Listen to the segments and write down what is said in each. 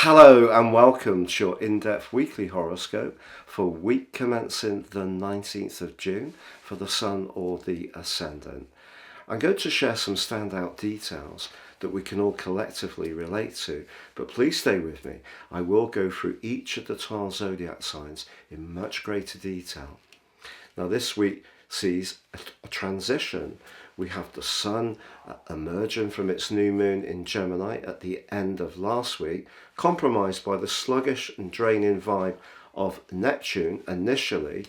Hello and welcome to your in-depth weekly horoscope for week commencing the 19th of June for the Sun or the Ascendant. I'm going to share some standout details that we can all collectively relate to, but please stay with me. I will go through each of the 12 zodiac signs in much greater detail. Now this week sees a transition. We have the Sun emerging from its new moon in Gemini at the end of last week, compromised by the sluggish and draining vibe of Neptune initially,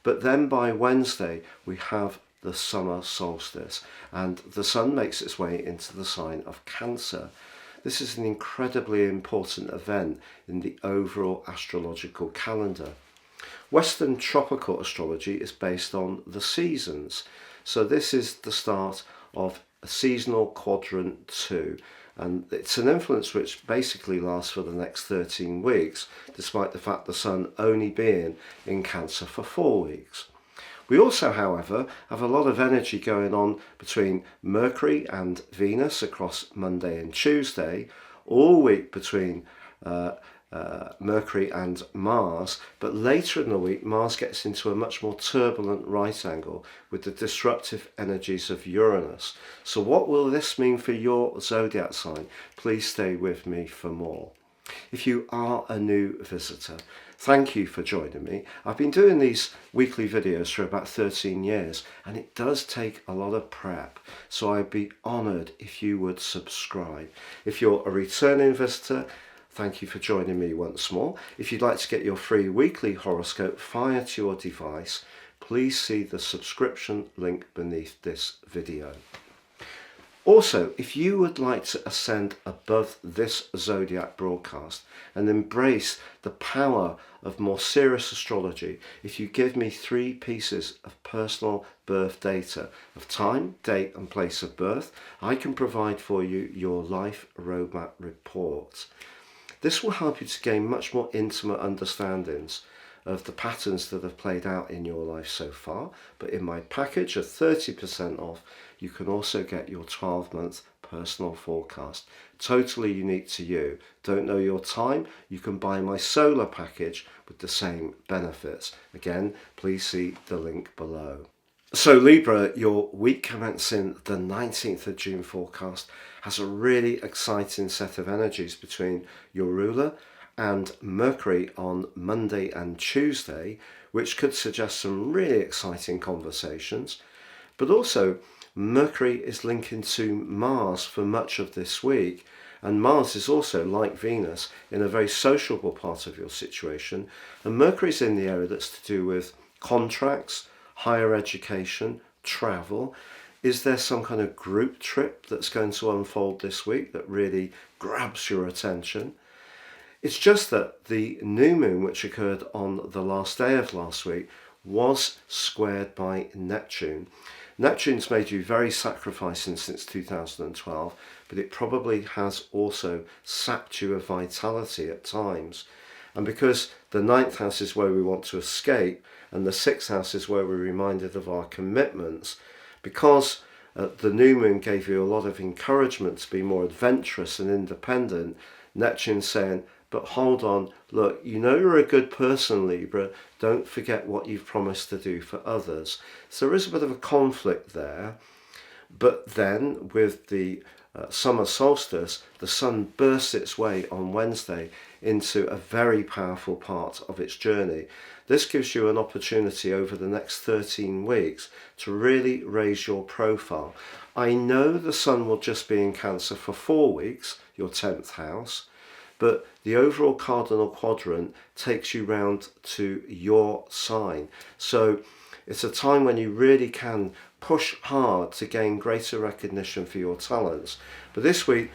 but then by Wednesday we have the summer solstice and the Sun makes its way into the sign of Cancer. This is an incredibly important event in the overall astrological calendar. Western tropical astrology is based on the seasons. So this is the start of a seasonal quadrant 2, and it's an influence which basically lasts for the next 13 weeks, despite the fact the Sun only being in Cancer for 4 weeks. We also, however, have a lot of energy going on between Mercury and Venus across Monday and Tuesday, all week between Mercury and Mars, but later in the week Mars gets into a much more turbulent right angle with the disruptive energies of Uranus. So what will this mean for your zodiac sign? Please stay with me for more. If you are a new visitor, thank you for joining me. I've been doing these weekly videos for about 13 years and it does take a lot of prep, so I'd be honoured if you would subscribe. If you're a returning visitor, thank you for joining me once more. If you'd like to get your free weekly horoscope fired to your device, please see the subscription link beneath this video. Also, if you would like to ascend above this zodiac broadcast and embrace the power of more serious astrology, if you give me 3 pieces of personal birth data of time, date and place of birth, I can provide for you your life roadmap report. This will help you to gain much more intimate understandings of the patterns that have played out in your life so far. But in my package of 30% off, you can also get your 12-month personal forecast, totally unique to you. Don't know your time? You can buy my solar package with the same benefits. Again, please see the link below. So Libra, your week commencing the 19th of June forecast has a really exciting set of energies between your ruler and Mercury on Monday and Tuesday, which could suggest some really exciting conversations. But also Mercury is linking to Mars for much of this week, and Mars is also, like Venus, in a very sociable part of your situation, and Mercury's in the area that's to do with contracts, higher education, travel. Is there some kind of group trip that's going to unfold this week that really grabs your attention? It's just that the new moon, which occurred on the last day of last week, was squared by Neptune. Neptune's made you very sacrificing since 2012, but it probably has also sapped you of vitality at times. And because the 9th house is where we want to escape, and the 6th house is where we're reminded of our commitments, because the new moon gave you a lot of encouragement to be more adventurous and independent, Neptune's saying, but hold on, look, you know you're a good person, Libra, don't forget what you've promised to do for others. So there is a bit of a conflict there, but then with the summer solstice, the Sun bursts its way on Wednesday into a very powerful part of its journey. This gives you an opportunity over the next 13 weeks to really raise your profile. I know the Sun will just be in Cancer for 4 weeks, your 10th house, but the overall cardinal quadrant takes you round to your sign. So it's a time when you really can push hard to gain greater recognition for your talents. But this week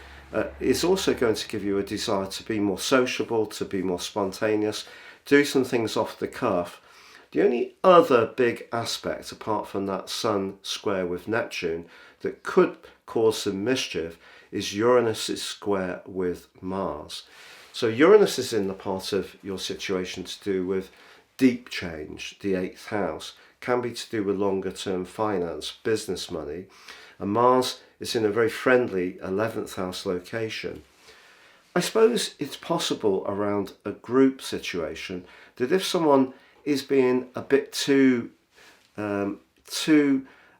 is also going to give you a desire to be more sociable, to be more spontaneous, do some things off the cuff. The only other big aspect, apart from that Sun square with Neptune, that could cause some mischief is Uranus' square with Mars. So Uranus is in the part of your situation to do with deep change, the 8th house, can be to do with longer term finance, business money, and Mars is in a very friendly 11th house location. I suppose it's possible around a group situation that if someone is being a bit too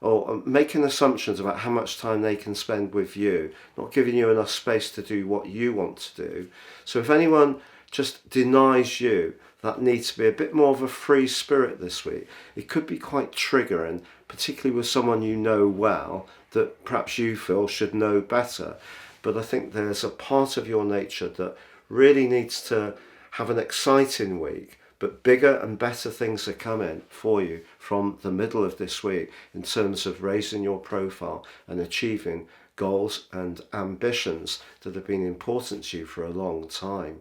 or making assumptions about how much time they can spend with you, not giving you enough space to do what you want to do. So if anyone just denies you that need to be a bit more of a free spirit this week, it could be quite triggering, particularly with someone you know well that perhaps you feel should know better. But I think there's a part of your nature that really needs to have an exciting week, but bigger and better things are coming for you from the middle of this week in terms of raising your profile and achieving goals and ambitions that have been important to you for a long time.